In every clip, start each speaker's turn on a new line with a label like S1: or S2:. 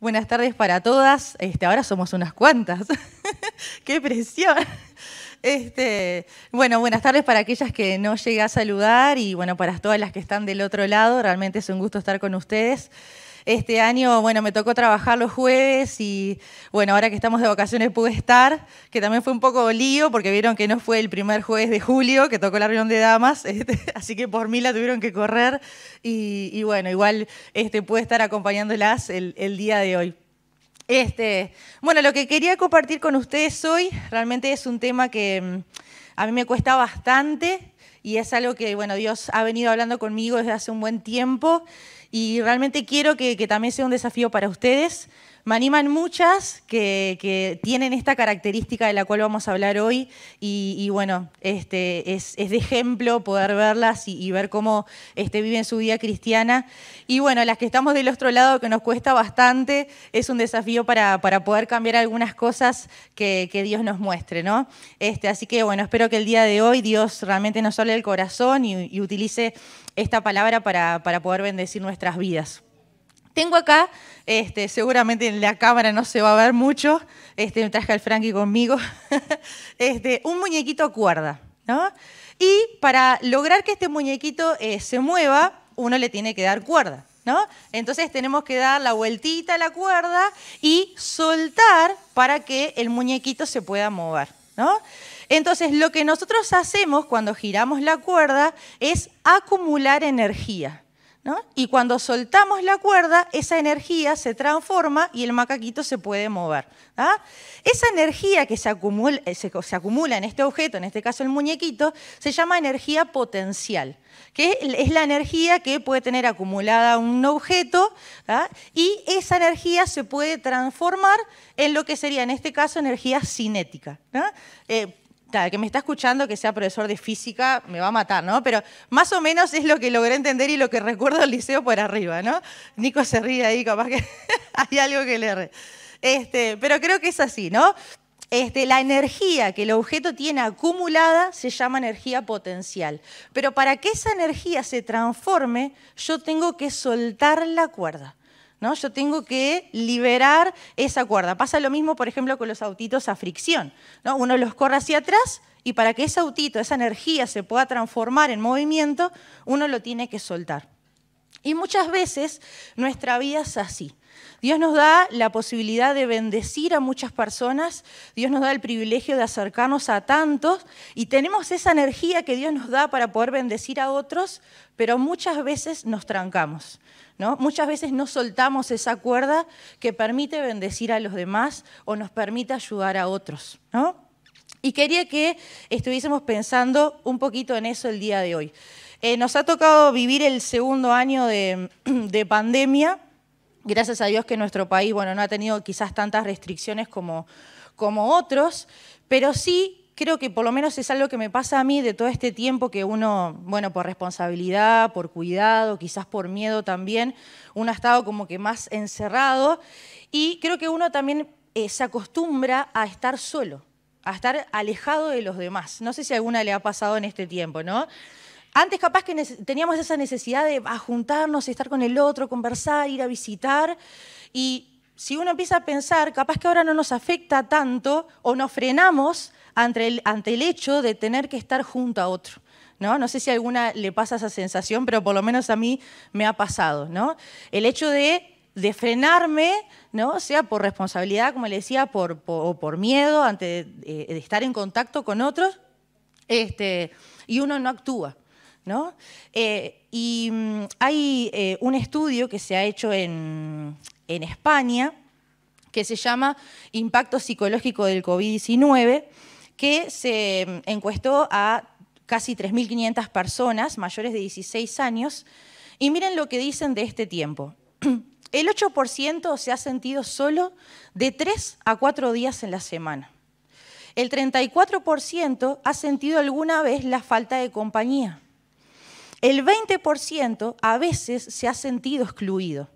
S1: Buenas tardes para todas. Ahora somos unas cuantas. ¡Qué presión! Bueno, buenas tardes para aquellas que no llegué a saludar y bueno, para todas las que están del otro lado. Realmente es un gusto estar con ustedes. Este año, bueno, me tocó trabajar los jueves y, bueno, ahora que estamos de vacaciones pude estar, que también fue un poco lío porque vieron que no fue el primer jueves de julio que tocó la reunión de damas, así que por mí la tuvieron que correr y bueno, igual pude estar acompañándolas el día de hoy. Bueno, lo que quería compartir con ustedes hoy realmente es un tema que a mí me cuesta bastante y es algo que, bueno, Dios ha venido hablando conmigo desde hace un buen tiempo. Y realmente quiero que también sea un desafío para ustedes. Me animan muchas que tienen esta característica de la cual vamos a hablar hoy y bueno, es de ejemplo poder verlas y ver cómo viven su vida cristiana. Y bueno, las que estamos del otro lado, que nos cuesta bastante, es un desafío para poder cambiar algunas cosas que Dios nos muestre, ¿no? Así que bueno, espero que el día de hoy Dios realmente nos hable el corazón y utilice esta palabra para poder bendecir nuestras vidas. Tengo acá, seguramente en la cámara no se va a ver mucho, me traje al Frankie conmigo, un muñequito a cuerda, ¿no? Y para lograr que este muñequito se mueva, uno le tiene que dar cuerda, ¿no? Entonces tenemos que dar la vueltita a la cuerda y soltar para que el muñequito se pueda mover, ¿no? Entonces lo que nosotros hacemos cuando giramos la cuerda es acumular energía, ¿no? Y cuando soltamos la cuerda, esa energía se transforma y el macaquito se puede mover, ¿no? Esa energía que se acumula en este objeto, en este caso el muñequito, se llama energía potencial, que es la energía que puede tener acumulada un objeto, ¿no? Y esa energía se puede transformar en lo que sería, en este caso, energía cinética, ¿no? Claro, que me está escuchando, que sea profesor de física, me va a matar, ¿no? Pero más o menos es lo que logré entender y lo que recuerdo del liceo por arriba, ¿no? Nico se ríe ahí, capaz que hay algo que le erré. Pero creo que es así, ¿no? La energía que el objeto tiene acumulada se llama energía potencial. Pero para que esa energía se transforme, yo tengo que soltar la cuerda, ¿no? Yo tengo que liberar esa cuerda. Pasa lo mismo, por ejemplo, con los autitos a fricción, ¿no? Uno los corre hacia atrás y para que ese autito, esa energía se pueda transformar en movimiento, uno lo tiene que soltar. Y muchas veces nuestra vida es así. Dios nos da la posibilidad de bendecir a muchas personas, Dios nos da el privilegio de acercarnos a tantos y tenemos esa energía que Dios nos da para poder bendecir a otros, pero muchas veces nos trancamos, ¿no? Muchas veces no soltamos esa cuerda que permite bendecir a los demás o nos permite ayudar a otros, ¿no? Y quería que estuviésemos pensando un poquito en eso el día de hoy. Nos ha tocado vivir el segundo año de pandemia. Gracias a Dios que nuestro país, bueno, no ha tenido quizás tantas restricciones como otros, pero sí creo que por lo menos es algo que me pasa a mí de todo este tiempo que uno, bueno, por responsabilidad, por cuidado, quizás por miedo también, uno ha estado como que más encerrado y creo que uno también se acostumbra a estar solo, a estar alejado de los demás. No sé si a alguna le ha pasado en este tiempo, ¿no? Antes capaz que teníamos esa necesidad de juntarnos, estar con el otro, conversar, ir a visitar. Y si uno empieza a pensar, capaz que ahora no nos afecta tanto o nos frenamos ante el hecho de tener que estar junto a otro, ¿no? No sé si a alguna le pasa esa sensación, pero por lo menos a mí me ha pasado, ¿no? El hecho de frenarme, ¿no? Sea por responsabilidad, como le decía, o por miedo ante de estar en contacto con otros, y uno no actúa, ¿no? Y hay un estudio que se ha hecho en España que se llama Impacto Psicológico del COVID-19, que se encuestó a casi 3.500 personas mayores de 16 años y miren lo que dicen de este tiempo. El 8% se ha sentido solo de 3 a 4 días en la semana. El 34% ha sentido alguna vez la falta de compañía. El 20% a veces se ha sentido excluido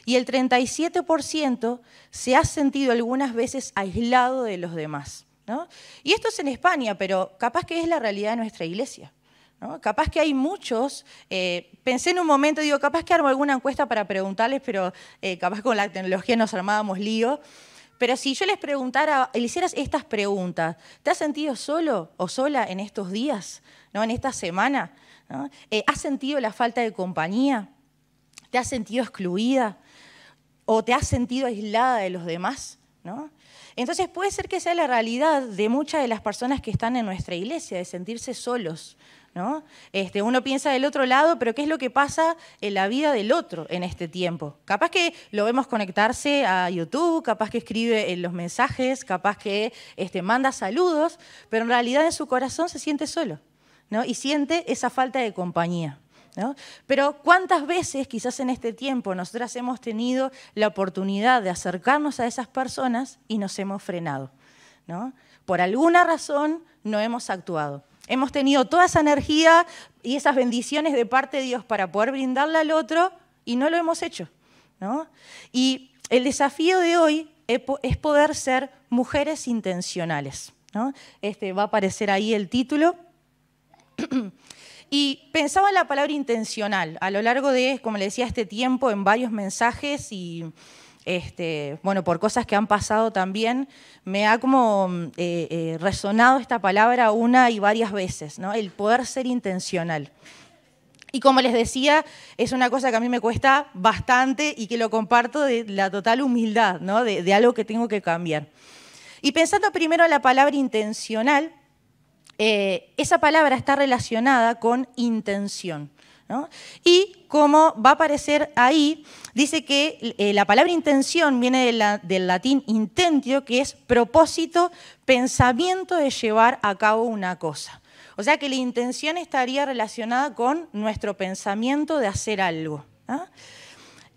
S1: y el 37% se ha sentido algunas veces aislado de los demás, ¿no? Y esto es en España, pero capaz que es la realidad de nuestra iglesia, ¿no? Capaz que hay muchos, pensé en un momento, digo, capaz que armo alguna encuesta para preguntarles, pero capaz que con la tecnología nos armábamos lío. Pero si yo les preguntara, le hicieras estas preguntas, ¿te has sentido solo o sola en estos días, ¿no? En esta semana? ¿No? ¿Has sentido la falta de compañía? ¿Te has sentido excluida? ¿O te has sentido aislada de los demás? ¿No? Entonces puede ser que sea la realidad de muchas de las personas que están en nuestra iglesia, de sentirse solos, ¿no? Uno piensa del otro lado, pero ¿qué es lo que pasa en la vida del otro en este tiempo? Capaz que lo vemos conectarse a YouTube, capaz que escribe en los mensajes, capaz que manda saludos, pero en realidad en su corazón se siente solo, ¿no? Y siente esa falta de compañía, ¿no? Pero ¿cuántas veces quizás en este tiempo nosotras hemos tenido la oportunidad de acercarnos a esas personas y nos hemos frenado, ¿no? Por alguna razón no hemos actuado. Hemos tenido toda esa energía y esas bendiciones de parte de Dios para poder brindarle al otro y no lo hemos hecho, ¿no? Y el desafío de hoy es poder ser mujeres intencionales, ¿no? Va a aparecer ahí el título. Y pensaba en la palabra intencional a lo largo de, como le decía, este tiempo en varios mensajes y bueno, por cosas que han pasado también, me ha como resonado esta palabra una y varias veces, ¿no? El poder ser intencional. Y como les decía, es una cosa que a mí me cuesta bastante y que lo comparto de la total humildad, ¿no? de algo que tengo que cambiar. Y pensando primero en la palabra intencional, esa palabra está relacionada con intención, ¿no? Y como va a aparecer ahí, dice que la palabra intención viene del latín intentio, que es propósito, pensamiento de llevar a cabo una cosa. O sea que la intención estaría relacionada con nuestro pensamiento de hacer algo, ¿no?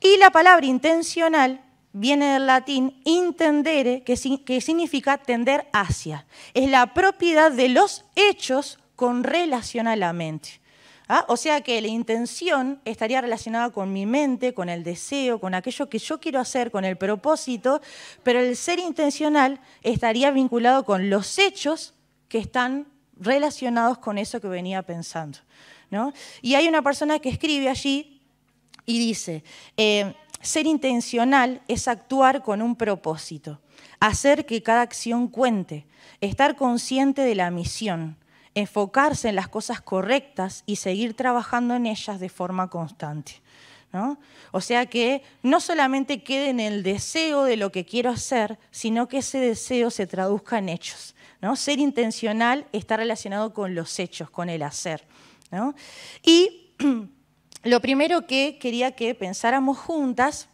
S1: Y la palabra intencional viene del latín intendere, que significa tender hacia. Es la propiedad de los hechos con relación a la mente. ¿Ah? O sea que la intención estaría relacionada con mi mente, con el deseo, con aquello que yo quiero hacer, con el propósito, pero el ser intencional estaría vinculado con los hechos que están relacionados con eso que venía pensando, ¿no? Y hay una persona que escribe allí y dice, ser intencional es actuar con un propósito, hacer que cada acción cuente, estar consciente de la misión, enfocarse en las cosas correctas y seguir trabajando en ellas de forma constante, ¿no? O sea que no solamente quede en el deseo de lo que quiero hacer, sino que ese deseo se traduzca en hechos, ¿no? Ser intencional está relacionado con los hechos, con el hacer, ¿no? Y lo primero que quería que pensáramos juntas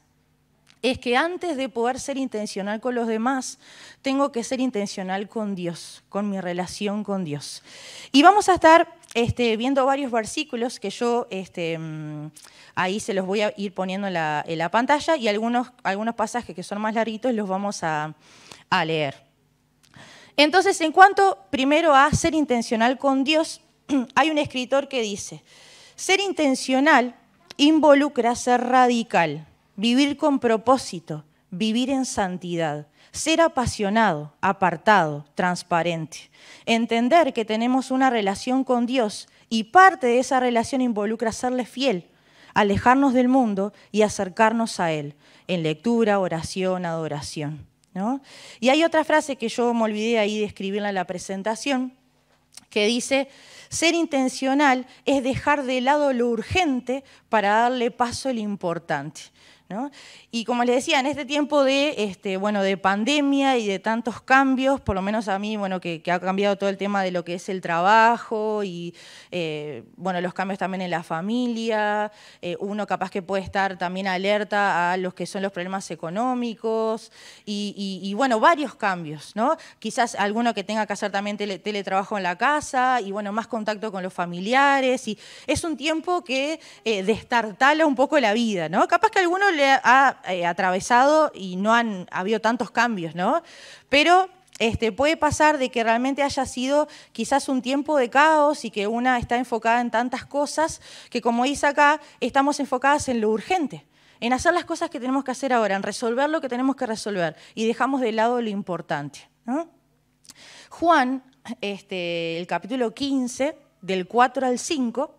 S1: es que antes de poder ser intencional con los demás, tengo que ser intencional con Dios, con mi relación con Dios. Y vamos a estar viendo varios versículos que yo ahí se los voy a ir poniendo en la pantalla y algunos pasajes que son más larguitos los vamos a leer. Entonces, en cuanto primero a ser intencional con Dios, hay un escritor que dice, ser intencional involucra ser radical, vivir con propósito, vivir en santidad, ser apasionado, apartado, transparente, entender que tenemos una relación con Dios y parte de esa relación involucra serle fiel, alejarnos del mundo y acercarnos a Él, en lectura, oración, adoración, ¿no? Y hay otra frase que yo me olvidé ahí de escribirla en la presentación, que dice, ser intencional es dejar de lado lo urgente para darle paso a lo importante, ¿no? Y como les decía, en este tiempo de pandemia y de tantos cambios, por lo menos a mí, que ha cambiado todo el tema de lo que es el trabajo y los cambios también en la familia, uno capaz que puede estar también alerta a los que son los problemas económicos y varios cambios, ¿no? Quizás alguno que tenga que hacer también teletrabajo en la casa y más contacto con los familiares y es un tiempo que destartala un poco la vida, ¿no? Capaz que alguno le ha atravesado y no han habido tantos cambios, ¿no? Pero puede pasar de que realmente haya sido quizás un tiempo de caos y que una está enfocada en tantas cosas que, como dice acá, estamos enfocadas en lo urgente, en hacer las cosas que tenemos que hacer ahora, en resolver lo que tenemos que resolver y dejamos de lado lo importante, ¿no? Juan, el capítulo 15, del 4 al 5,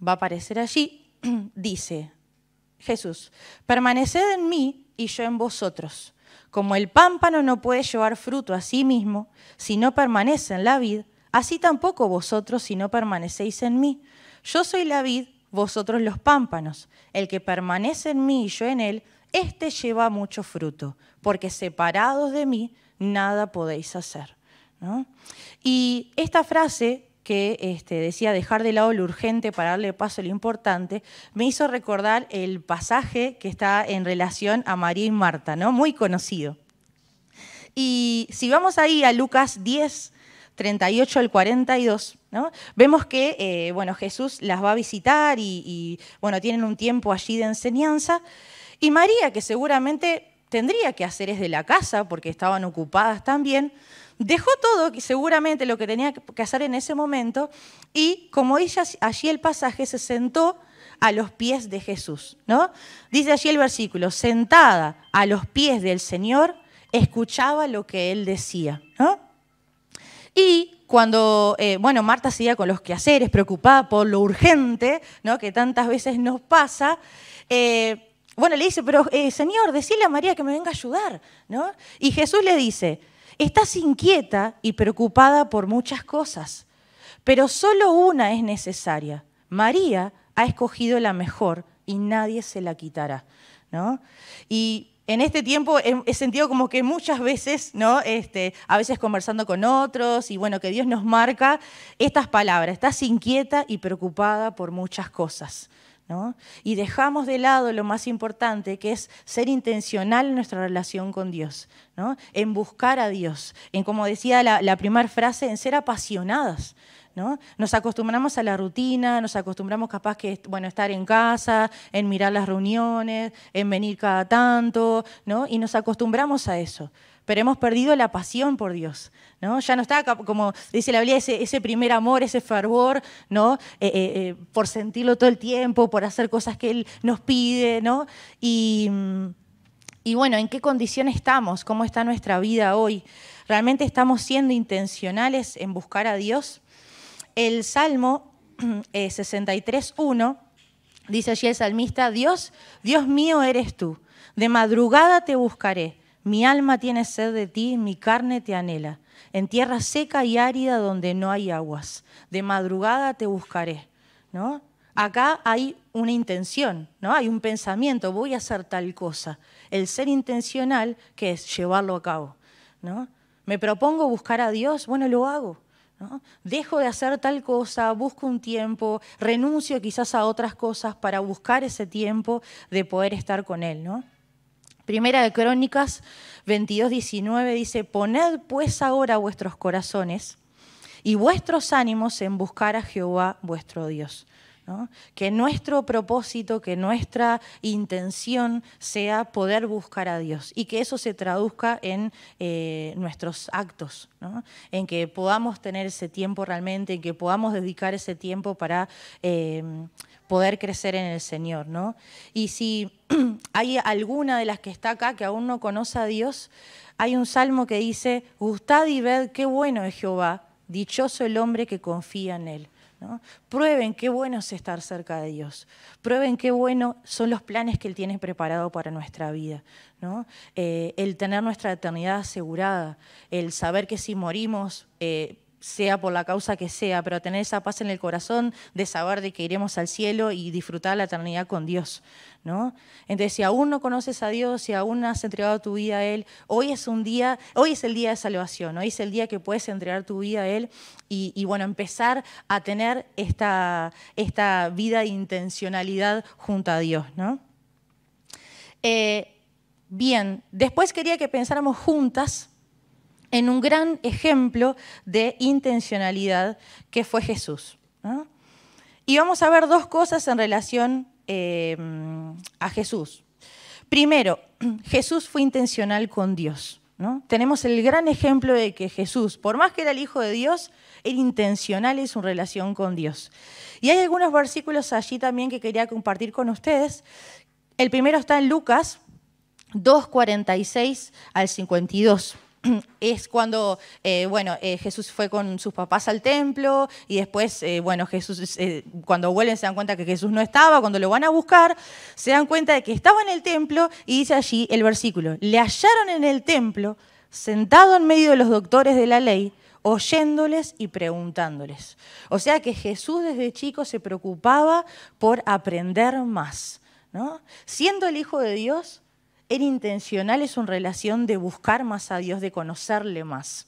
S1: va a aparecer allí, dice Jesús, permaneced en mí y yo en vosotros. Como el pámpano no puede llevar fruto a sí mismo si no permanece en la vid, así tampoco vosotros si no permanecéis en mí. Yo soy la vid, vosotros los pámpanos. El que permanece en mí y yo en él, éste lleva mucho fruto, porque separados de mí nada podéis hacer, ¿no? Y esta frase que decía dejar de lado lo urgente para darle paso a lo importante, me hizo recordar el pasaje que está en relación a María y Marta, ¿no? Muy conocido. Y si vamos ahí a Lucas 10, 38 al 42, ¿no? Vemos que Jesús las va a visitar y tienen un tiempo allí de enseñanza. Y María, que seguramente tendría que hacer desde la casa, porque estaban ocupadas también, dejó todo, seguramente lo que tenía que hacer en ese momento, y como dice allí el pasaje, se sentó a los pies de Jesús, ¿no? Dice allí el versículo, sentada a los pies del Señor, escuchaba lo que Él decía, ¿no? Y cuando, Marta seguía con los quehaceres, preocupada por lo urgente, ¿no? Que tantas veces nos pasa, le dice, pero Señor, decile a María que me venga a ayudar, ¿no? Y Jesús le dice, estás inquieta y preocupada por muchas cosas, pero solo una es necesaria. María ha escogido la mejor y nadie se la quitará, ¿no? Y en este tiempo he sentido como que muchas veces, ¿no? A veces conversando con otros y que Dios nos marca estas palabras, estás inquieta y preocupada por muchas cosas, ¿no? Y dejamos de lado lo más importante, que es ser intencional en nuestra relación con Dios, ¿no? En buscar a Dios, en, como decía la primera frase, en ser apasionadas, ¿no? Nos acostumbramos a la rutina, nos acostumbramos capaz que estar en casa, en mirar las reuniones, en venir cada tanto, ¿no? Y nos acostumbramos a eso. Pero hemos perdido la pasión por Dios, ¿no? Ya no está, como dice la Biblia, ese primer amor, ese fervor, ¿no? Por sentirlo todo el tiempo, por hacer cosas que Él nos pide, ¿no? Y ¿en qué condición estamos? ¿Cómo está nuestra vida hoy? ¿Realmente estamos siendo intencionales en buscar a Dios? El Salmo 63:1 dice allí el salmista, Dios mío eres tú, de madrugada te buscaré. Mi alma tiene sed de ti, mi carne te anhela. En tierra seca y árida donde no hay aguas. De madrugada te buscaré, ¿no? Acá hay una intención, ¿no? Hay un pensamiento, voy a hacer tal cosa. El ser intencional, que es llevarlo a cabo, ¿no? Me propongo buscar a Dios, lo hago, ¿no? Dejo de hacer tal cosa, busco un tiempo, renuncio quizás a otras cosas para buscar ese tiempo de poder estar con Él, ¿no? Primera de Crónicas 22:19 dice, poned pues ahora vuestros corazones y vuestros ánimos en buscar a Jehová vuestro Dios, ¿no? Que nuestro propósito, que nuestra intención sea poder buscar a Dios y que eso se traduzca en nuestros actos, ¿no? En que podamos tener ese tiempo realmente, en que podamos dedicar ese tiempo para poder crecer en el Señor, ¿no? Y si hay alguna de las que está acá que aún no conoce a Dios, hay un salmo que dice, gustad y ved qué bueno es Jehová, dichoso el hombre que confía en Él, ¿no? Prueben qué bueno es estar cerca de Dios, prueben qué bueno son los planes que Él tiene preparado para nuestra vida, ¿no? El tener nuestra eternidad asegurada, el saber que si morimos, sea por la causa que sea, pero tener esa paz en el corazón de saber de que iremos al cielo y disfrutar la eternidad con Dios, ¿no? Entonces, si aún no conoces a Dios, si aún no has entregado tu vida a Él, hoy es el día de salvación, hoy es el día que puedes entregar tu vida a Él y empezar a tener esta vida de intencionalidad junto a Dios, ¿no? Bien, después quería que pensáramos juntas en un gran ejemplo de intencionalidad que fue Jesús, ¿no? Y vamos a ver dos cosas en relación a Jesús. Primero, Jesús fue intencional con Dios, ¿no? Tenemos el gran ejemplo de que Jesús, por más que era el Hijo de Dios, era intencional en su relación con Dios. Y hay algunos versículos allí también que quería compartir con ustedes. El primero está en Lucas 2:46 al 52. es cuando Jesús fue con sus papás al templo y después, Jesús, cuando vuelven se dan cuenta que Jesús no estaba, cuando lo van a buscar, se dan cuenta de que estaba en el templo y dice allí el versículo, le hallaron en el templo, sentado en medio de los doctores de la ley, oyéndoles y preguntándoles. O sea que Jesús desde chico se preocupaba por aprender más, ¿no? Siendo el Hijo de Dios, era intencional en su relación de buscar más a Dios, de conocerle más.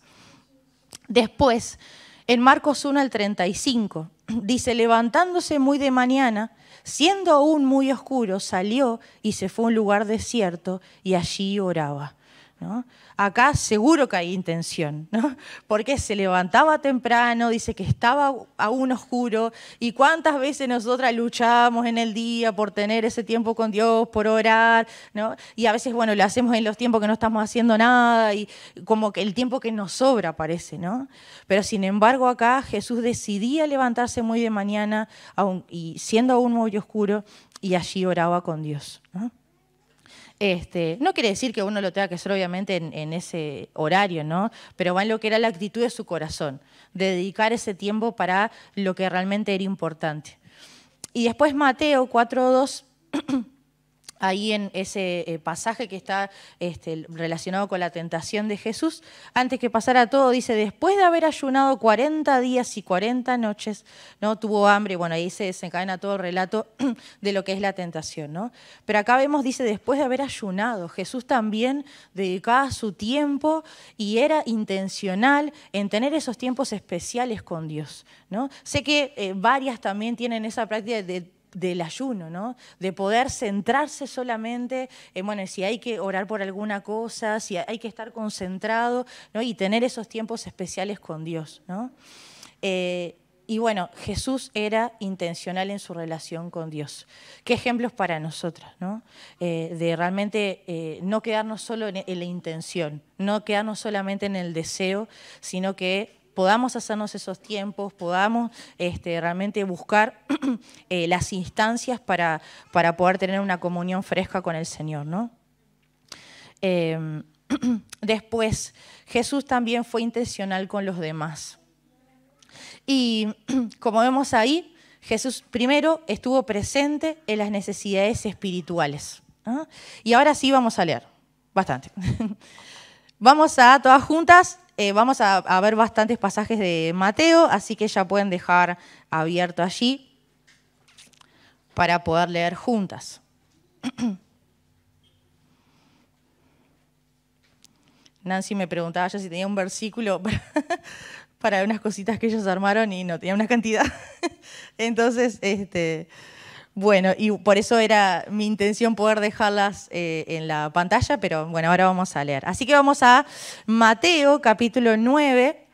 S1: Después, en Marcos 1 al 35, dice, levantándose muy de mañana, siendo aún muy oscuro, salió y se fue a un lugar desierto y allí oraba, ¿no? Acá seguro que hay intención, ¿no? Porque se levantaba temprano, dice que estaba aún oscuro, y cuántas veces nosotras luchamos en el día por tener ese tiempo con Dios, por orar, ¿no? Y a veces, lo hacemos en los tiempos que no estamos haciendo nada, y como que el tiempo que nos sobra parece, ¿no? Pero sin embargo acá Jesús decidía levantarse muy de mañana, y siendo aún muy oscuro, y allí oraba con Dios, ¿no? No quiere decir que uno lo tenga que hacer obviamente en ese horario, ¿no? Pero va en lo que era la actitud de su corazón, de dedicar ese tiempo para lo que realmente era importante. Y después Mateo 4:2, ahí en ese pasaje que está relacionado con la tentación de Jesús, antes que pasara todo, dice, después de haber ayunado 40 días y 40 noches, ¿no? Tuvo hambre, ahí se desencadena todo el relato de lo que es la tentación, ¿no? Pero acá vemos, dice, después de haber ayunado, Jesús también dedicaba su tiempo y era intencional en tener esos tiempos especiales con Dios, ¿no? Sé que varias también tienen esa práctica del ayuno, ¿no? De poder centrarse solamente en, si hay que orar por alguna cosa, si hay que estar concentrado, ¿no? Y tener esos tiempos especiales con Dios, ¿no? Jesús era intencional en su relación con Dios. Qué ejemplos para nosotras, ¿no? De realmente no quedarnos solo en la intención, no quedarnos solamente en el deseo, sino que podamos hacernos esos tiempos, podamos realmente buscar las instancias para poder tener una comunión fresca con el Señor, ¿no? Después, Jesús también fue intencional con los demás. Y como vemos ahí, Jesús primero estuvo presente en las necesidades espirituales, ¿no? Y ahora sí vamos a leer, bastante. Vamos a, todas juntas, vamos a ver bastantes pasajes de Mateo, así que ya pueden dejar abierto allí para poder leer juntas. Nancy me preguntaba ya si tenía un versículo para unas cositas que ellos armaron y no tenía una cantidad. Entonces, y por eso era mi intención poder dejarlas en la pantalla, pero ahora vamos a leer. Así que vamos a Mateo, capítulo 9,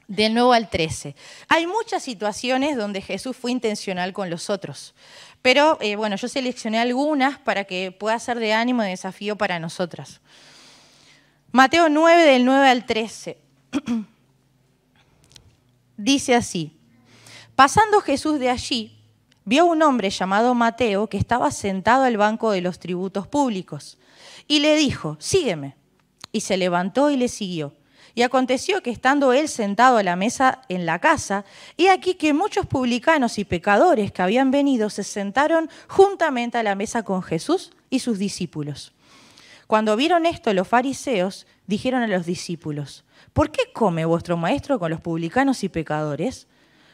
S1: del 9 al 13. Hay muchas situaciones donde Jesús fue intencional con los otros, pero yo seleccioné algunas para que pueda ser de ánimo y de desafío para nosotras. Mateo 9, del 9 al 13. Dice así, pasando Jesús de allí, vio a un hombre llamado Mateo que estaba sentado al banco de los tributos públicos y le dijo, sígueme. Y se levantó y le siguió. Y aconteció que estando él sentado a la mesa en la casa, he aquí que muchos publicanos y pecadores que habían venido se sentaron juntamente a la mesa con Jesús y sus discípulos. Cuando vieron esto los fariseos, dijeron a los discípulos, ¿por qué come vuestro maestro con los publicanos y pecadores?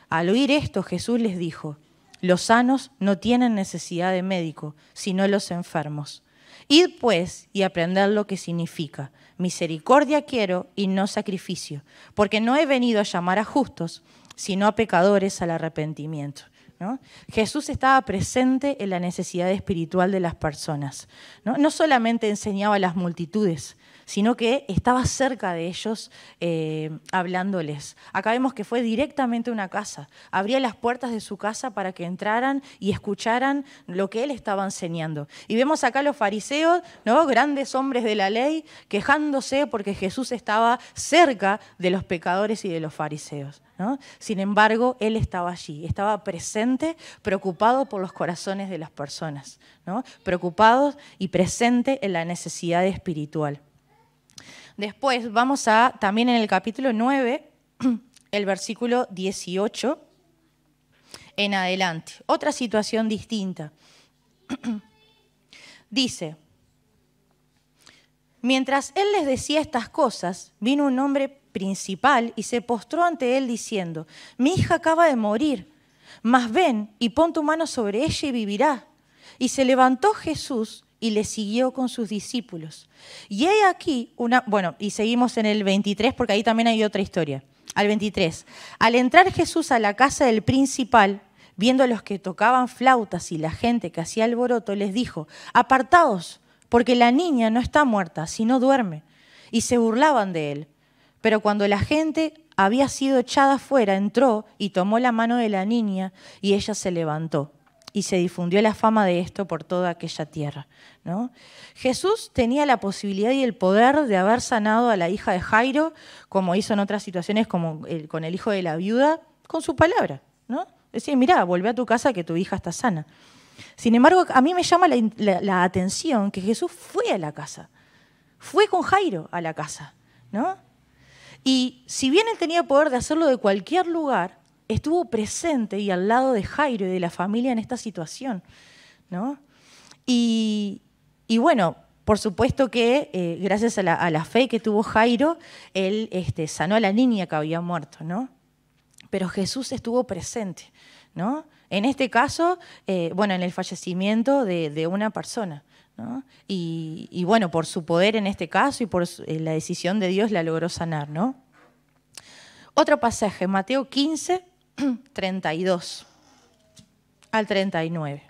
S1: Al oír esto, Jesús les dijo, los sanos no tienen necesidad de médico, sino los enfermos. Id pues y aprended lo que significa. Misericordia quiero y no sacrificio, porque no he venido a llamar a justos, sino a pecadores al arrepentimiento, ¿no? Jesús estaba presente en la necesidad espiritual de las personas, ¿no? No solamente enseñaba a las multitudes, sino que estaba cerca de ellos hablándoles. Acá vemos que fue directamente a una casa, abría las puertas de su casa para que entraran y escucharan lo que él estaba enseñando. Y vemos acá a los fariseos, ¿no? Grandes hombres de la ley, quejándose porque Jesús estaba cerca de los pecadores y de los fariseos, ¿no? Sin embargo, él estaba allí, estaba presente, preocupado por los corazones de las personas, ¿no? Preocupado y presente en la necesidad espiritual. Después vamos a, también en el capítulo 9, el versículo 18 en adelante. Otra situación distinta. Dice, mientras él les decía estas cosas, vino un hombre principal y se postró ante él diciendo, mi hija acaba de morir, mas ven y pon tu mano sobre ella y vivirá. Y se levantó Jesús y le siguió con sus discípulos. Y he aquí y seguimos en el 23 porque ahí también hay otra historia. Al 23. Al entrar Jesús a la casa del principal, viendo a los que tocaban flautas y la gente que hacía alboroto, les dijo, apartaos, porque la niña no está muerta, sino duerme. Y se burlaban de él. Pero cuando la gente había sido echada fuera, entró y tomó la mano de la niña y ella se levantó. Y se difundió la fama de esto por toda aquella tierra, ¿no? Jesús tenía la posibilidad y el poder de haber sanado a la hija de Jairo, como hizo en otras situaciones, como con el hijo de la viuda, con su palabra, ¿no? Decía, mirá, volvé a tu casa que tu hija está sana. Sin embargo, a mí me llama la atención que Jesús fue a la casa, fue con Jairo a la casa, ¿no? Y si bien él tenía poder de hacerlo de cualquier lugar, estuvo presente y al lado de Jairo y de la familia en esta situación, ¿no? Y bueno, por supuesto que gracias a la fe que tuvo Jairo, él sanó a la niña que había muerto, ¿no? Pero Jesús estuvo presente, ¿no? En este caso, en el fallecimiento de una persona, ¿no? Y bueno, por su poder en este caso y por la decisión de Dios la logró sanar, ¿no? Otro pasaje, Mateo 15, 32 al 39.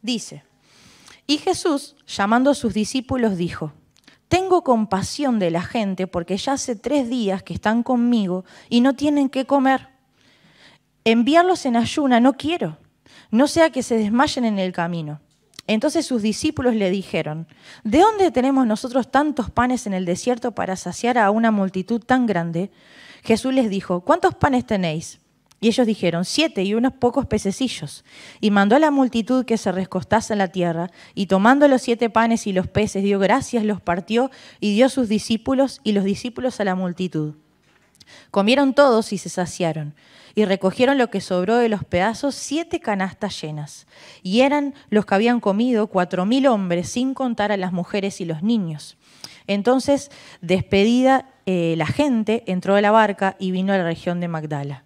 S1: Dice, y Jesús, llamando a sus discípulos, dijo, tengo compasión de la gente porque ya hace 3 días que están conmigo y no tienen qué comer. Enviarlos en ayuna no quiero, no sea que se desmayen en el camino. Entonces sus discípulos le dijeron, ¿de dónde tenemos nosotros tantos panes en el desierto para saciar a una multitud tan grande? Jesús les dijo, ¿cuántos panes tenéis? Y ellos dijeron, 7 y unos pocos pececillos. Y mandó a la multitud que se recostase en la tierra, y tomando los 7 panes y los peces, dio gracias, los partió y dio a sus discípulos y los discípulos a la multitud. Comieron todos y se saciaron, y recogieron lo que sobró de los pedazos 7 canastas llenas. Y eran los que habían comido 4.000 hombres, sin contar a las mujeres y los niños. Entonces, despedida la gente, entró a la barca y vino a la región de Magdala.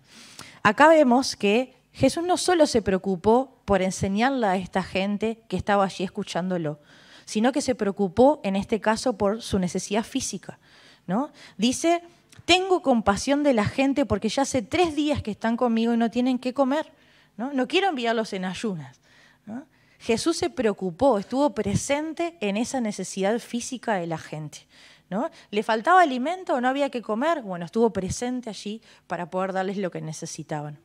S1: Acá vemos que Jesús no solo se preocupó por enseñarle a esta gente que estaba allí escuchándolo, sino que se preocupó en este caso por su necesidad física, ¿no? Dice, tengo compasión de la gente porque ya hace 3 días que están conmigo y no tienen qué comer, ¿no? No quiero enviarlos en ayunas, ¿no? Jesús se preocupó, estuvo presente en esa necesidad física de la gente, ¿no? ¿Le faltaba alimento o no había que comer? Bueno, estuvo presente allí para poder darles lo que necesitaban.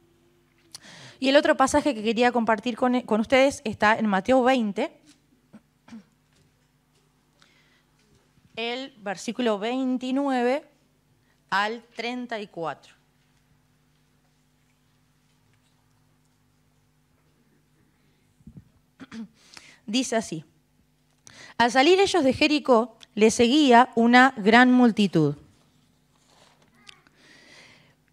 S1: Y el otro pasaje que quería compartir con ustedes está en Mateo 20, el versículo 29 al 34. Dice así, al salir ellos de Jericó, le seguía una gran multitud.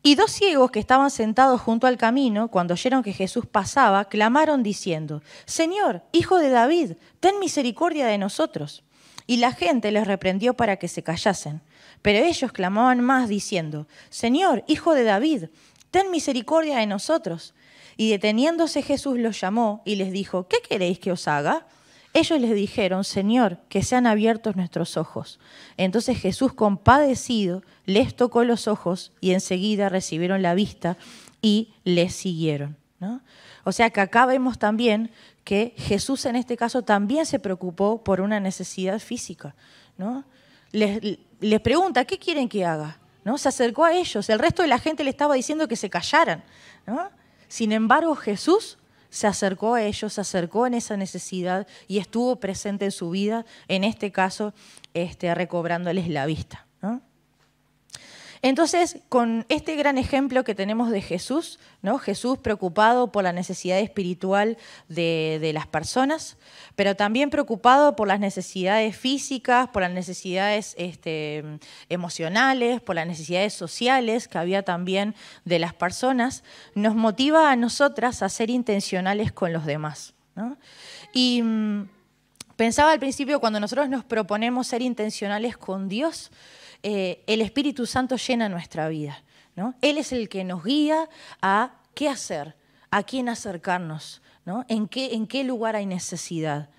S1: Y 2 ciegos que estaban sentados junto al camino, cuando oyeron que Jesús pasaba, clamaron diciendo, Señor, Hijo de David, ten misericordia de nosotros. Y la gente les reprendió para que se callasen. Pero ellos clamaban más diciendo, Señor, Hijo de David, ten misericordia de nosotros. Y deteniéndose Jesús los llamó y les dijo, ¿qué queréis que os haga? Ellos les dijeron, Señor, que sean abiertos nuestros ojos. Entonces Jesús, compadecido, les tocó los ojos y enseguida recibieron la vista y les siguieron, ¿no? O sea que acá vemos también que Jesús en este caso también se preocupó por una necesidad física, ¿no? Les pregunta, ¿qué quieren que haga? ¿No? Se acercó a ellos, el resto de la gente le estaba diciendo que se callaran, ¿no? Sin embargo, Jesús se acercó a ellos, se acercó en esa necesidad y estuvo presente en su vida, en este caso recobrándoles la vista, ¿no? Entonces, con este gran ejemplo que tenemos de Jesús, ¿no? Jesús preocupado por la necesidad espiritual de las personas, pero también preocupado por las necesidades físicas, por las necesidades emocionales, por las necesidades sociales que había también de las personas, nos motiva a nosotras a ser intencionales con los demás, ¿no? Y pensaba al principio, cuando nosotros nos proponemos ser intencionales con Dios, el Espíritu Santo llena nuestra vida, ¿no? Él es el que nos guía a qué hacer, a quién acercarnos, ¿no? En qué lugar hay necesidad.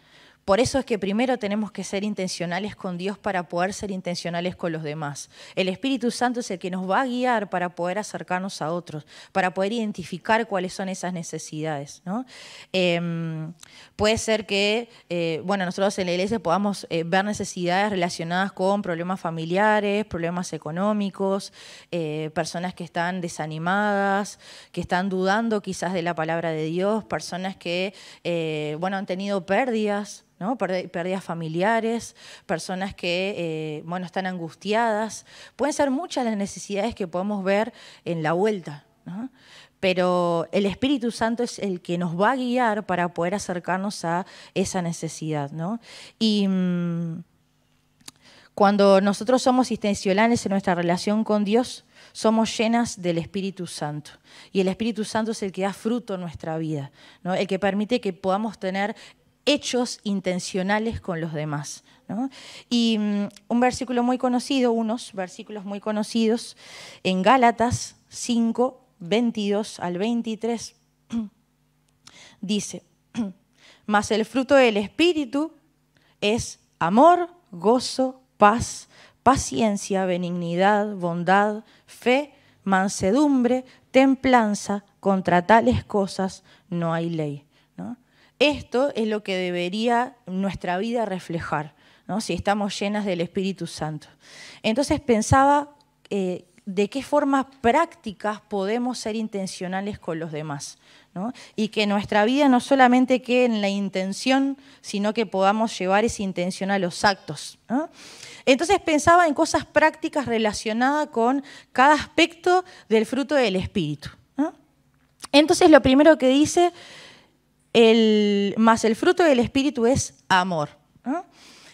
S1: Por eso es que primero tenemos que ser intencionales con Dios para poder ser intencionales con los demás. El Espíritu Santo es el que nos va a guiar para poder acercarnos a otros, para poder identificar cuáles son esas necesidades, ¿no? Puede ser que, nosotros en la iglesia podamos ver necesidades relacionadas con problemas familiares, problemas económicos, personas que están desanimadas, que están dudando quizás de la palabra de Dios, personas que han tenido pérdidas, ¿no? Pérdidas familiares, personas que están angustiadas. Pueden ser muchas las necesidades que podemos ver en la vuelta, ¿no? Pero el Espíritu Santo es el que nos va a guiar para poder acercarnos a esa necesidad, ¿no? Y cuando nosotros somos intencionales en nuestra relación con Dios, somos llenas del Espíritu Santo. Y el Espíritu Santo es el que da fruto en nuestra vida, ¿no? El que permite que podamos tener hechos intencionales con los demás, ¿no? Y un versículo muy conocido, unos versículos muy conocidos, en Gálatas 5, 22 al 23, dice, mas el fruto del Espíritu es amor, gozo, paz, paciencia, benignidad, bondad, fe, mansedumbre, templanza, contra tales cosas no hay ley, ¿no? Esto es lo que debería nuestra vida reflejar, ¿no? Si estamos llenas del Espíritu Santo. Entonces pensaba de qué formas prácticas podemos ser intencionales con los demás, ¿no? Y que nuestra vida no solamente quede en la intención, sino que podamos llevar esa intención a los actos, ¿no? Entonces pensaba en cosas prácticas relacionadas con cada aspecto del fruto del Espíritu, ¿no? Entonces lo primero que dice, más el fruto del Espíritu es amor, ¿no?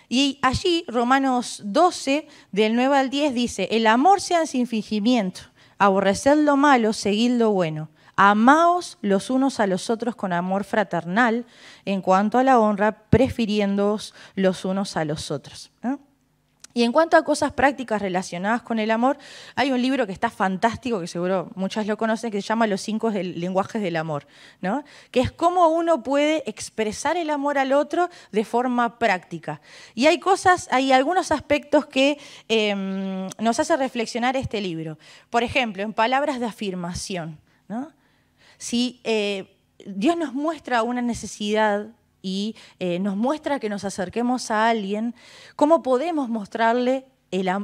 S1: Y allí, Romanos 12, del 9 al 10, dice, el amor sea sin fingimiento, aborreced lo malo, seguid lo bueno, amaos los unos a los otros con amor fraternal, en cuanto a la honra, prefiriéndoos los unos a los otros, ¿no? Y en cuanto a cosas prácticas relacionadas con el amor, hay un libro que está fantástico, que seguro muchas lo conocen, que se llama Los 5 lenguajes del amor, ¿no? Que es cómo uno puede expresar el amor al otro de forma práctica. Y hay algunos aspectos que nos hace reflexionar este libro. Por ejemplo, en palabras de afirmación, ¿no? Si Dios nos muestra una necesidad y nos muestra que nos acerquemos a alguien, ¿cómo podemos mostrarle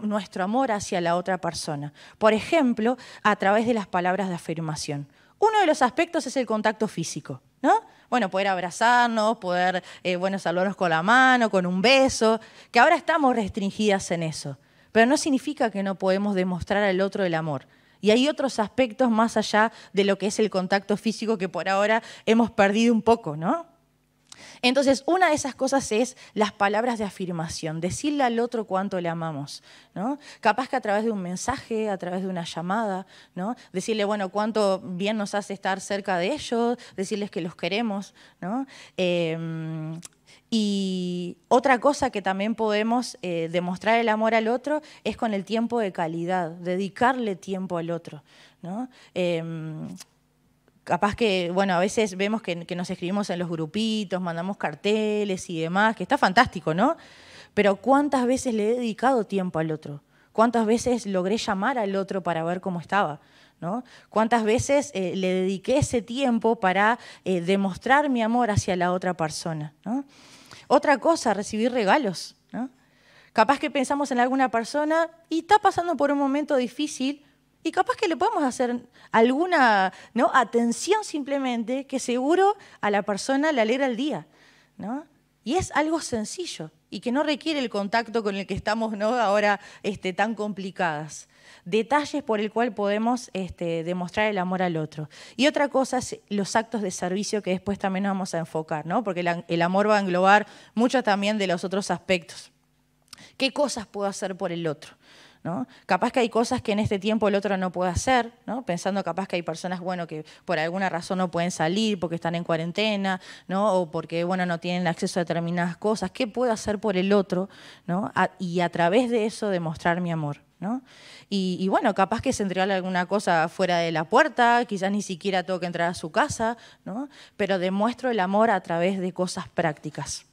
S1: nuestro amor hacia la otra persona? Por ejemplo, a través de las palabras de afirmación. Uno de los aspectos es el contacto físico, ¿no? Bueno, poder abrazarnos, poder saludarnos con la mano, con un beso, que ahora estamos restringidas en eso, pero no significa que no podemos demostrar al otro el amor. Y hay otros aspectos más allá de lo que es el contacto físico que por ahora hemos perdido un poco, ¿no? Entonces, una de esas cosas es las palabras de afirmación, decirle al otro cuánto le amamos, ¿no? Capaz que a través de un mensaje, a través de una llamada, ¿no? Decirle, cuánto bien nos hace estar cerca de ellos, decirles que los queremos, ¿no? Y otra cosa que también podemos demostrar el amor al otro es con el tiempo de calidad, dedicarle tiempo al otro, ¿no? Capaz que, a veces vemos que nos escribimos en los grupitos, mandamos carteles y demás, que está fantástico, ¿no? Pero ¿cuántas veces le he dedicado tiempo al otro? ¿Cuántas veces logré llamar al otro para ver cómo estaba, ¿no? ¿Cuántas veces le dediqué ese tiempo para demostrar mi amor hacia la otra persona, ¿no? Otra cosa, recibir regalos, ¿no? Capaz que pensamos en alguna persona y está pasando por un momento difícil, y capaz que le podemos hacer alguna, ¿no?, atención simplemente, que seguro a la persona le alegra el día, ¿no? Y es algo sencillo, y que no requiere el contacto con el que estamos, ¿no?, ahora tan complicadas. Detalles por el cual podemos demostrar el amor al otro. Y otra cosa es los actos de servicio que después también nos vamos a enfocar, ¿no? Porque el amor va a englobar mucho también de los otros aspectos. ¿Qué cosas puedo hacer por el otro? ¿No? Capaz que hay cosas que en este tiempo el otro no puede hacer, ¿no? Pensando capaz que hay personas, bueno, que por alguna razón no pueden salir porque están en cuarentena, ¿no? O porque, bueno, no tienen acceso a determinadas cosas. ¿Qué puedo hacer por el otro, ¿no? Y a través de eso demostrar mi amor, ¿no? Y bueno, capaz que se entregarle alguna cosa fuera de la puerta, quizás ni siquiera tengo que entrar a su casa, ¿no? Pero demuestro el amor a través de cosas prácticas.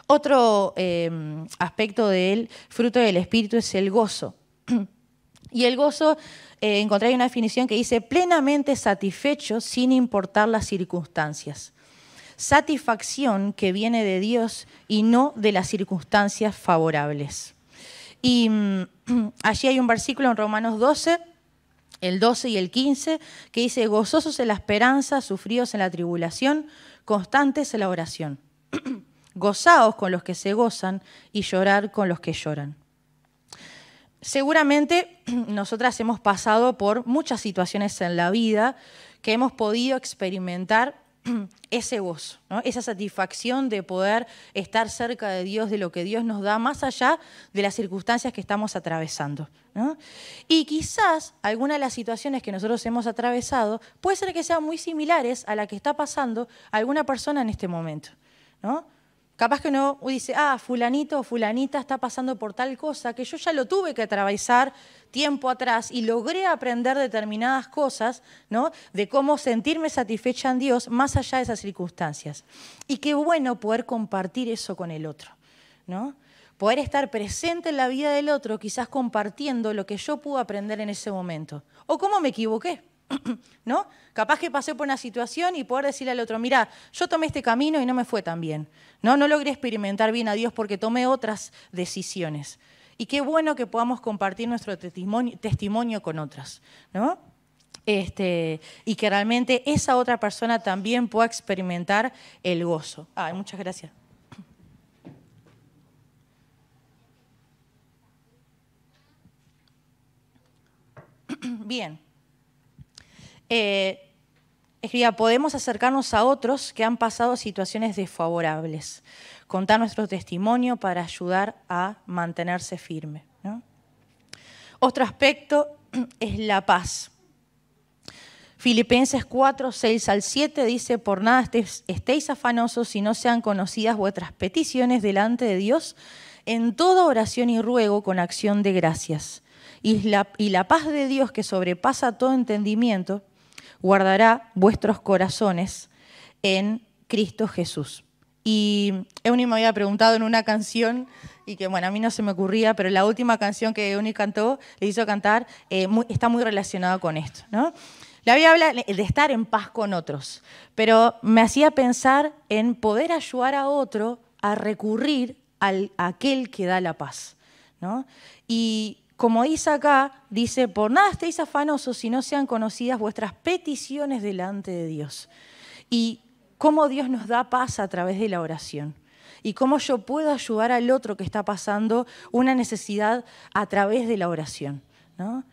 S1: Otro aspecto del fruto del Espíritu es el gozo. Y el gozo, encontré una definición que dice plenamente satisfecho sin importar las circunstancias. Satisfacción que viene de Dios y no de las circunstancias favorables. Y allí hay un versículo en Romanos 12, el 12 y el 15, que dice, gozosos en la esperanza, sufridos en la tribulación, constantes en la oración. Gozaos con los que se gozan y llorar con los que lloran. Seguramente nosotras hemos pasado por muchas situaciones en la vida que hemos podido experimentar ese gozo, ¿no? Esa satisfacción de poder estar cerca de Dios, de lo que Dios nos da, más allá de las circunstancias que estamos atravesando, ¿no? Y quizás algunas de las situaciones que nosotros hemos atravesado puede ser que sean muy similares a la que está pasando alguna persona en este momento, ¿no? Capaz que uno dice, fulanito o fulanita está pasando por tal cosa que yo ya lo tuve que atravesar tiempo atrás y logré aprender determinadas cosas, ¿no?, de cómo sentirme satisfecha en Dios más allá de esas circunstancias. Y qué bueno poder compartir eso con el otro, ¿no? Poder estar presente en la vida del otro, quizás compartiendo lo que yo pude aprender en ese momento. O cómo me equivoqué, ¿no? Capaz que pasé por una situación y poder decirle al otro, mira, yo tomé este camino y no me fue tan bien, ¿no? No logré experimentar bien a Dios porque tomé otras decisiones. Y qué bueno que podamos compartir nuestro testimonio con otras, ¿no? Y que realmente esa otra persona también pueda experimentar el gozo. Muchas gracias. Bien. Escribía, podemos acercarnos a otros que han pasado situaciones desfavorables, contar nuestro testimonio para ayudar a mantenerse firme, ¿no? Otro aspecto es la paz. Filipenses 4, 6 al 7 dice, por nada estéis afanosos si no sean conocidas vuestras peticiones delante de Dios, en toda oración y ruego con acción de gracias. Y la paz de Dios que sobrepasa todo entendimiento, guardará vuestros corazones en Cristo Jesús. Y Euni me había preguntado en una canción, y que bueno, a mí no se me ocurría, pero la última canción que Euni cantó, le hizo cantar, está muy relacionada con esto, ¿no? La Biblia habla de estar en paz con otros, pero me hacía pensar en poder ayudar a otro a recurrir a aquel que da la paz, ¿no? Y como dice acá, dice, por nada estéis afanosos si no sean conocidas vuestras peticiones delante de Dios. Y cómo Dios nos da paz a través de la oración. Y cómo yo puedo ayudar al otro que está pasando una necesidad a través de la oración, ¿no?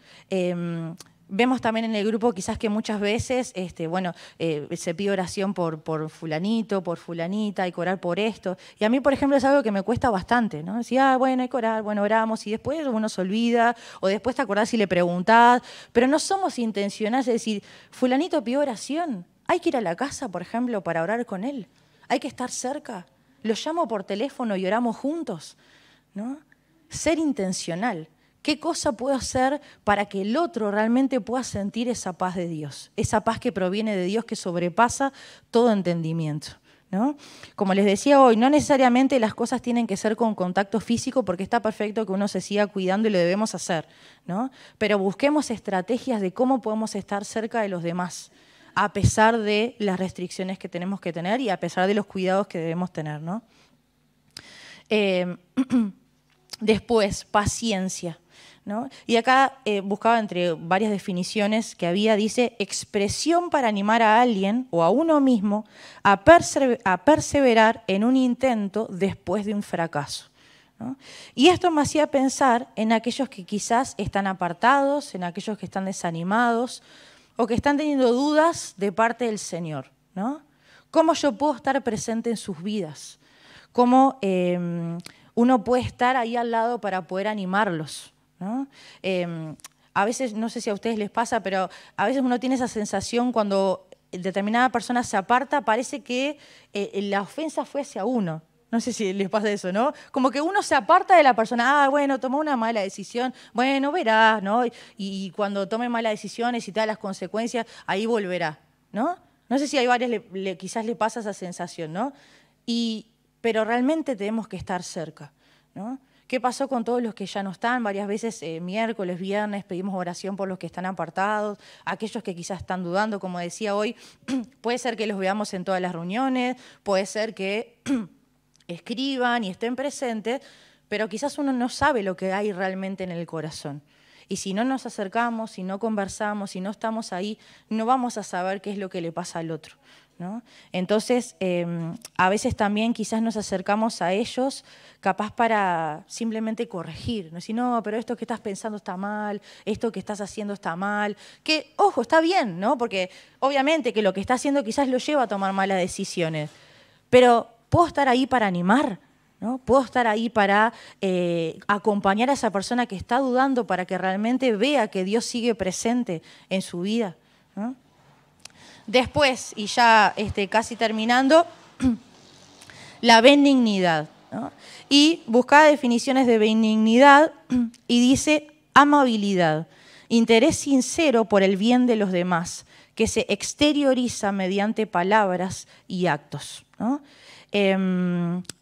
S1: Vemos también en el grupo quizás que muchas veces se pide oración por fulanito, por fulanita, hay que orar por esto. Y a mí, por ejemplo, es algo que me cuesta bastante, ¿no? Decía, bueno, hay que orar, bueno, oramos, y después uno se olvida, o después te acordás y le preguntás, pero no somos intencionales de decir, fulanito pidió oración, hay que ir a la casa, por ejemplo, para orar con él, hay que estar cerca, lo llamo por teléfono y oramos juntos, ¿no? Ser intencional. ¿Qué cosa puedo hacer para que el otro realmente pueda sentir esa paz de Dios? Esa paz que proviene de Dios, que sobrepasa todo entendimiento, ¿no? Como les decía hoy, no necesariamente las cosas tienen que ser con contacto físico, porque está perfecto que uno se siga cuidando y lo debemos hacer, ¿no? Pero busquemos estrategias de cómo podemos estar cerca de los demás, a pesar de las restricciones que tenemos que tener y a pesar de los cuidados que debemos tener, ¿no? Después, paciencia, ¿no? Y acá buscaba entre varias definiciones que había, dice, expresión para animar a alguien o a uno mismo a perseverar en un intento después de un fracaso, ¿no? Y esto me hacía pensar en aquellos que quizás están apartados, en aquellos que están desanimados o que están teniendo dudas de parte del Señor, ¿no? ¿Cómo yo puedo estar presente en sus vidas? ¿Cómo uno puede estar ahí al lado para poder animarlos, ¿no? A veces, no sé si a ustedes les pasa, pero a veces uno tiene esa sensación cuando determinada persona se aparta, parece que la ofensa fue hacia uno. No sé si les pasa eso, ¿no? Como que uno se aparta de la persona, bueno, tomó una mala decisión, bueno, verás, ¿no? Y cuando tome malas decisiones y te da las consecuencias, ahí volverá, ¿no? No sé si hay varios, quizás le pasa esa sensación, ¿no? Pero realmente tenemos que estar cerca, ¿no? ¿Qué pasó con todos los que ya no están? Varias veces, miércoles, viernes, pedimos oración por los que están apartados, aquellos que quizás están dudando, como decía hoy, puede ser que los veamos en todas las reuniones, puede ser que escriban y estén presentes, pero quizás uno no sabe lo que hay realmente en el corazón. Y si no nos acercamos, si no conversamos, si no estamos ahí, no vamos a saber qué es lo que le pasa al otro, ¿no? Entonces, a veces también quizás nos acercamos a ellos capaz para simplemente corregir, ¿no? Decir, no, pero esto que estás pensando está mal, esto que estás haciendo está mal, que, ojo, está bien, ¿no? Porque obviamente que lo que está haciendo quizás lo lleva a tomar malas decisiones, pero puedo estar ahí para animar, ¿no? Puedo estar ahí para acompañar a esa persona que está dudando para que realmente vea que Dios sigue presente en su vida, ¿no? Después, y ya casi terminando, la benignidad, ¿no? Y buscaba definiciones de benignidad y dice amabilidad, interés sincero por el bien de los demás, que se exterioriza mediante palabras y actos, ¿no?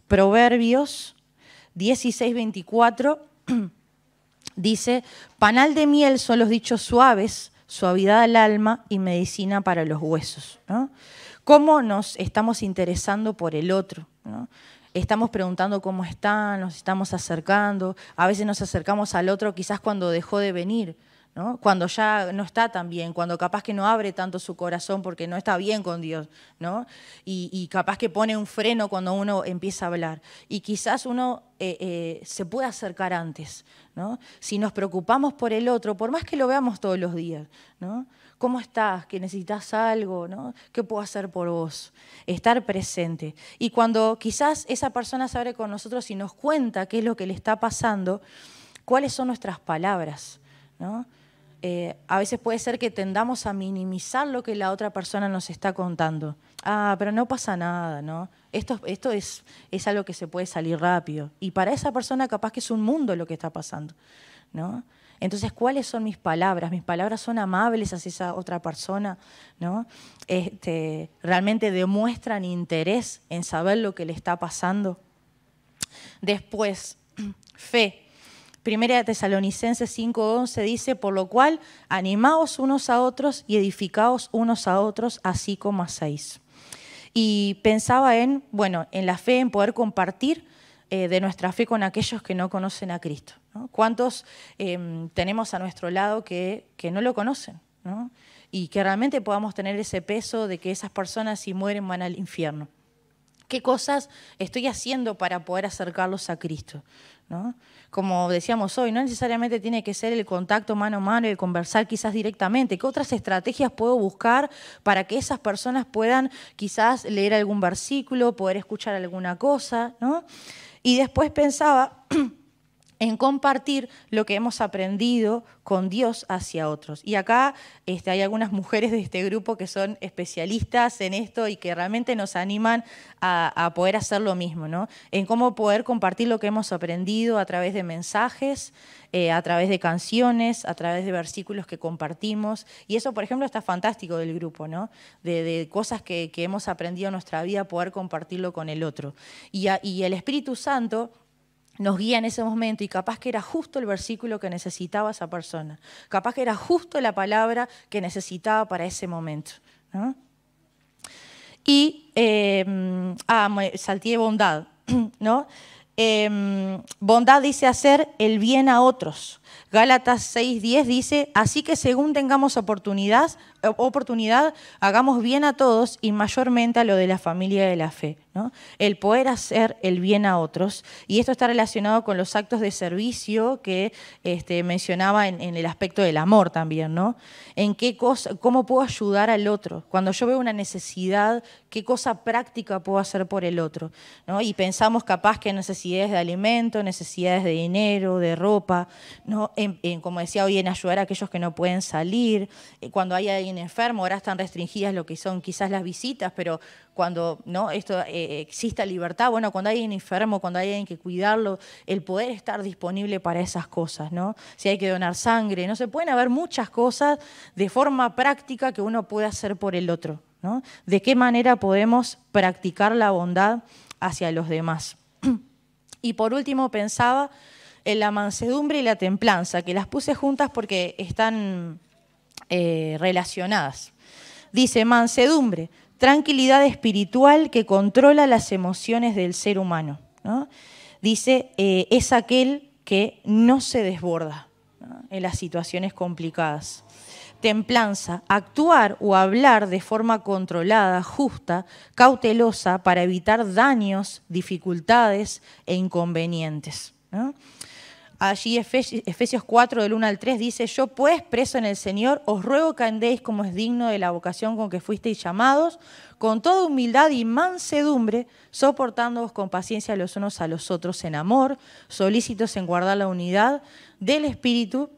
S1: Proverbios 16:24 dice, panal de miel son los dichos suaves, suavidad al alma y medicina para los huesos, ¿no? ¿Cómo nos estamos interesando por el otro, ¿no? Estamos preguntando cómo está, nos estamos acercando, a veces nos acercamos al otro quizás cuando dejó de venir, ¿no? Cuando ya no está tan bien, cuando capaz que no abre tanto su corazón porque no está bien con Dios, ¿no? Y capaz que pone un freno cuando uno empieza a hablar. Y quizás uno se puede acercar antes, ¿no? Si nos preocupamos por el otro, por más que lo veamos todos los días, ¿no? ¿Cómo estás? ¿Que necesitas algo? ¿No? ¿Qué puedo hacer por vos? Estar presente. Y cuando quizás esa persona se abre con nosotros y nos cuenta qué es lo que le está pasando, ¿cuáles son nuestras palabras, ¿no? A veces puede ser que tendamos a minimizar lo que la otra persona nos está contando. Ah, pero no pasa nada, ¿no? Esto es algo que se puede salir rápido. Y para esa persona capaz que es un mundo lo que está pasando, ¿no? Entonces, ¿cuáles son mis palabras? ¿Mis palabras son amables hacia esa otra persona, ¿no? ¿Realmente demuestran interés en saber lo que le está pasando? Después, fe. Primera de Tesalonicenses 5:11 dice, por lo cual, animaos unos a otros y edificaos unos a otros, así como hacéis. Y pensaba en la fe, en poder compartir de nuestra fe con aquellos que no conocen a Cristo, ¿no? ¿Cuántos tenemos a nuestro lado que no lo conocen, ¿no? Y que realmente podamos tener ese peso de que esas personas si mueren van al infierno? ¿Qué cosas estoy haciendo para poder acercarlos a Cristo, ¿no? Como decíamos hoy, no necesariamente tiene que ser el contacto mano a mano, el conversar quizás directamente. ¿Qué otras estrategias puedo buscar para que esas personas puedan quizás leer algún versículo, poder escuchar alguna cosa, ¿no? Y después pensaba en compartir lo que hemos aprendido con Dios hacia otros. Y acá hay algunas mujeres de este grupo que son especialistas en esto y que realmente nos animan a poder hacer lo mismo, ¿no? En cómo poder compartir lo que hemos aprendido a través de mensajes, a través de canciones, a través de versículos que compartimos. Y eso, por ejemplo, está fantástico del grupo, ¿no? De cosas que hemos aprendido en nuestra vida, poder compartirlo con el otro. Y el Espíritu Santo nos guía en ese momento y capaz que era justo el versículo que necesitaba esa persona, capaz que era justo la palabra que necesitaba para ese momento, ¿no? Y salteé bondad, ¿no? Bondad dice hacer el bien a otros, Gálatas 6:10 dice, así que según tengamos oportunidad, hagamos bien a todos y mayormente a lo de la familia de la fe, ¿no? El poder hacer el bien a otros. Y esto está relacionado con los actos de servicio que mencionaba en el aspecto del amor también, ¿no? En qué cosa, cómo puedo ayudar al otro. Cuando yo veo una necesidad, qué cosa práctica puedo hacer por el otro, ¿no? Y pensamos capaz que necesidades de alimento, necesidades de dinero, de ropa, ¿no? Como decía hoy, en ayudar a aquellos que no pueden salir. Cuando hay alguien enfermo, ahora están restringidas lo que son quizás las visitas, pero cuando ¿no? Exista libertad, bueno, cuando hay alguien enfermo, cuando hay alguien que cuidarlo, el poder estar disponible para esas cosas, ¿no? Si hay que donar sangre, no se pueden haber muchas cosas de forma práctica que uno puede hacer por el otro, ¿no? ¿De qué manera podemos practicar la bondad hacia los demás? Y por último pensaba en la mansedumbre y la templanza, que las puse juntas porque están relacionadas. Dice, mansedumbre, tranquilidad espiritual que controla las emociones del ser humano, ¿no? Dice, es aquel que no se desborda, ¿no? En las situaciones complicadas. Templanza, actuar o hablar de forma controlada, justa, cautelosa para evitar daños, dificultades e inconvenientes, ¿no? Allí Efesios 4, del 1 al 3, dice, yo pues, preso en el Señor, os ruego que andéis como es digno de la vocación con que fuisteis llamados, con toda humildad y mansedumbre, soportándoos con paciencia los unos a los otros en amor, solícitos en guardar la unidad del Espíritu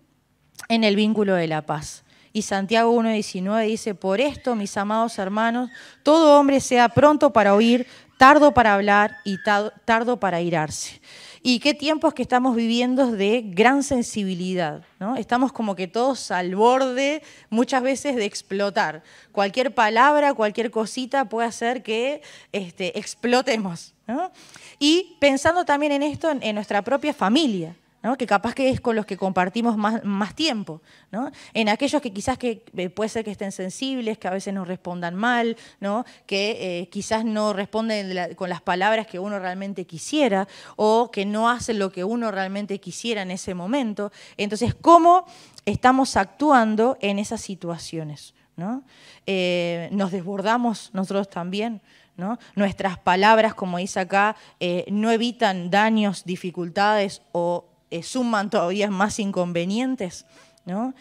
S1: en el vínculo de la paz. Y Santiago 1:19 dice, por esto, mis amados hermanos, todo hombre sea pronto para oír, tardo para hablar y tardo para irarse. Y qué tiempos que estamos viviendo de gran sensibilidad, ¿no? Estamos como que todos al borde, muchas veces, de explotar. Cualquier palabra, cualquier cosita puede hacer que explotemos, ¿no? Y pensando también en esto, en nuestra propia familia, ¿no? Que capaz que es con los que compartimos más tiempo, ¿no? En aquellos que quizás que puede ser que estén sensibles, que a veces nos respondan mal, ¿no? Que quizás no responden con las palabras que uno realmente quisiera o que no hacen lo que uno realmente quisiera en ese momento. Entonces, ¿cómo estamos actuando en esas situaciones, ¿no? Nos desbordamos nosotros también, ¿no? Nuestras palabras, como dice acá, no evitan daños, dificultades o suman todavía más inconvenientes, ¿no?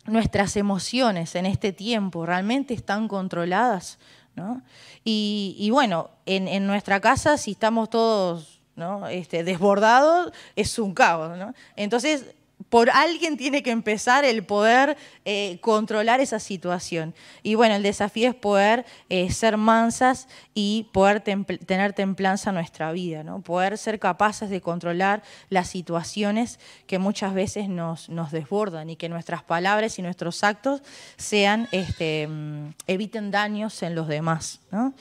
S1: Nuestras emociones en este tiempo realmente están controladas, ¿no? Y bueno, en nuestra casa, si estamos todos, ¿no? Desbordados, es un caos, ¿no? Entonces, por alguien tiene que empezar el poder controlar esa situación. Y bueno, el desafío es poder ser mansas y poder tener templanza en nuestra vida, ¿no? Poder ser capaces de controlar las situaciones que muchas veces nos desbordan y que nuestras palabras y nuestros actos eviten daños en los demás, ¿no?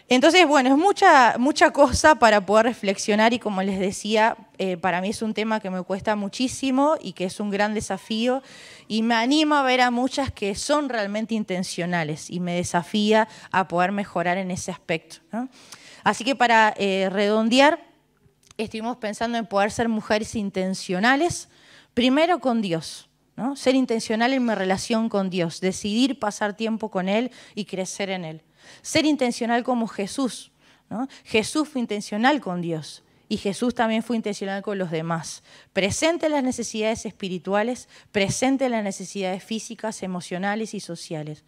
S1: Entonces, bueno, es mucha cosa para poder reflexionar y como les decía, para mí es un tema que me cuesta muchísimo y que es un gran desafío y me anima a ver a muchas que son realmente intencionales y me desafía a poder mejorar en ese aspecto, ¿no? Así que para redondear, estuvimos pensando en poder ser mujeres intencionales, primero con Dios, ¿no? Ser intencional en mi relación con Dios, decidir pasar tiempo con Él y crecer en Él. Ser intencional como Jesús, ¿no? Jesús fue intencional con Dios y Jesús también fue intencional con los demás. Presente en las necesidades espirituales, presente en las necesidades físicas, emocionales y sociales.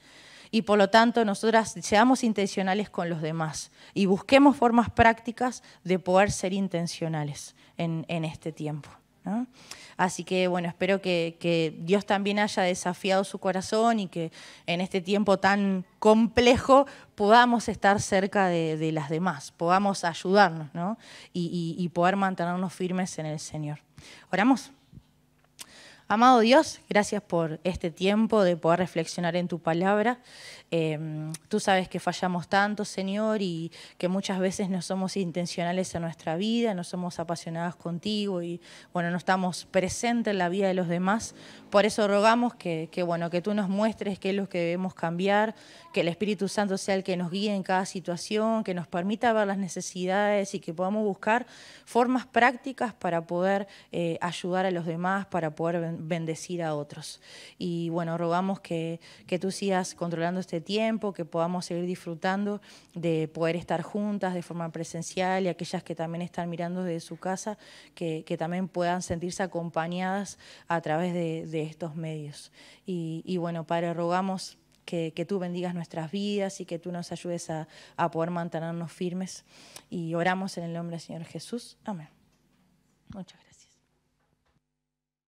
S1: Y por lo tanto, nosotras seamos intencionales con los demás y busquemos formas prácticas de poder ser intencionales en este tiempo, ¿no? Así que, bueno, espero que Dios también haya desafiado su corazón y que en este tiempo tan complejo podamos estar cerca de las demás, podamos ayudarnos, ¿no? Y poder mantenernos firmes en el Señor. ¿Oramos? Amado Dios, gracias por este tiempo de poder reflexionar en tu palabra. Tú sabes que fallamos tanto, Señor, y que muchas veces no somos intencionales en nuestra vida, no somos apasionados contigo y, bueno, no estamos presentes en la vida de los demás. Por eso rogamos que tú nos muestres qué es lo que debemos cambiar, que el Espíritu Santo sea el que nos guíe en cada situación, que nos permita ver las necesidades y que podamos buscar formas prácticas para poder ayudar a los demás, para poder bendecir a otros. Y bueno, rogamos que tú sigas controlando este tiempo, que podamos seguir disfrutando de poder estar juntas de forma presencial, y aquellas que también están mirando desde su casa, que también puedan sentirse acompañadas a través de estos medios. Y bueno, Padre, rogamos que tú bendigas nuestras vidas y que tú nos ayudes a poder mantenernos firmes. Y oramos en el nombre del Señor Jesús. Amén. Muchas gracias.